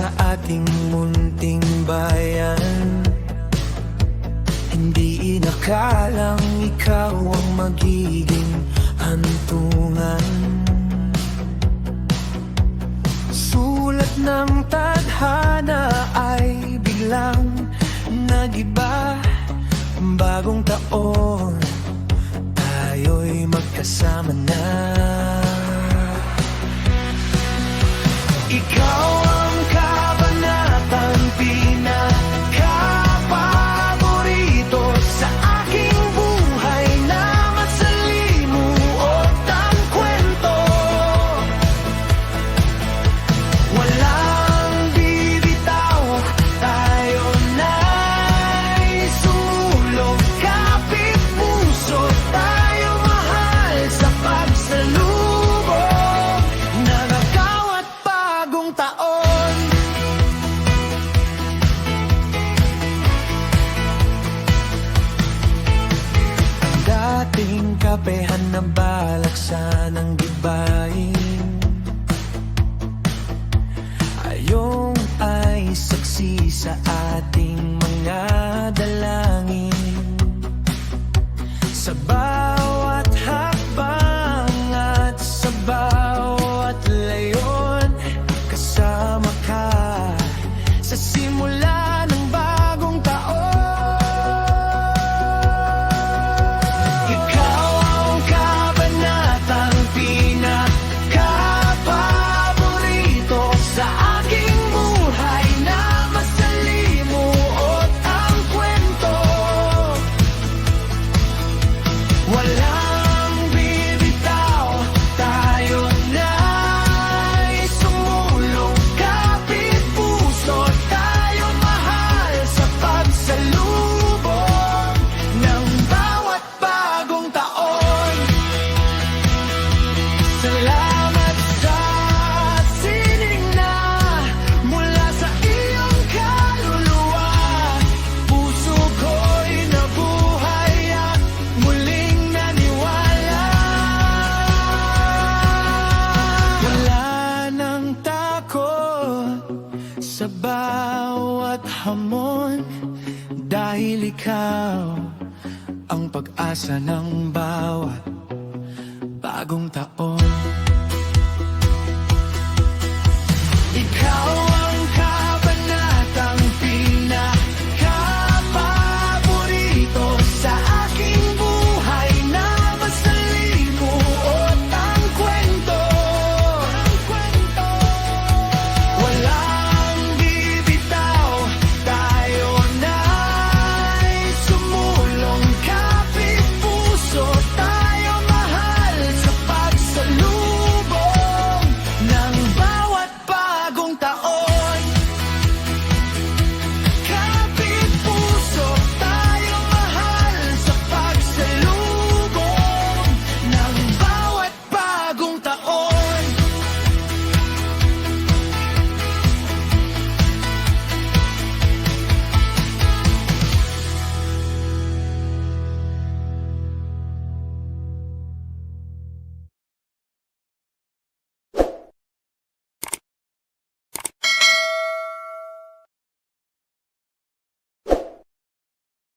sa ating munting bayan. Hindi inakalang ikaw ang magiging hantungan. Sulat ng tadhana ay biglang nagiba. Bagong taon, tayo'y magkasama na. Ikaw ang kabanatang pinakapaborito sa aking buhay na masalimuot ang kwento. Walang bibitaw, tayo na'y sumulong. Kapit puso, tayo mahal sa pagsalubong ng bawat bagong taon. Ang dating kapehan na balak sanang gibain, ayong ay saksi sa ating mga dalangin. Sa bawat hakbang at sa bawat layon, kasama ka sa simula ng bagong taon. Ikaw ang kabanatang pinakapaborito sa aking buhay na masalimuot ang kwento. Walang bibitaw, tayo na'y sumulong. Kapit puso, tayo mahal sa pagsalubong ng bawat bagong taon. Salamat sa sining na mula sa iyong kaluluwa. Puso ko'y nabuhay at muling naniwala. Wala nang takot sa bawat hamon, dahil ikaw ang pag-asa ng bawat bagong taon. Ikaw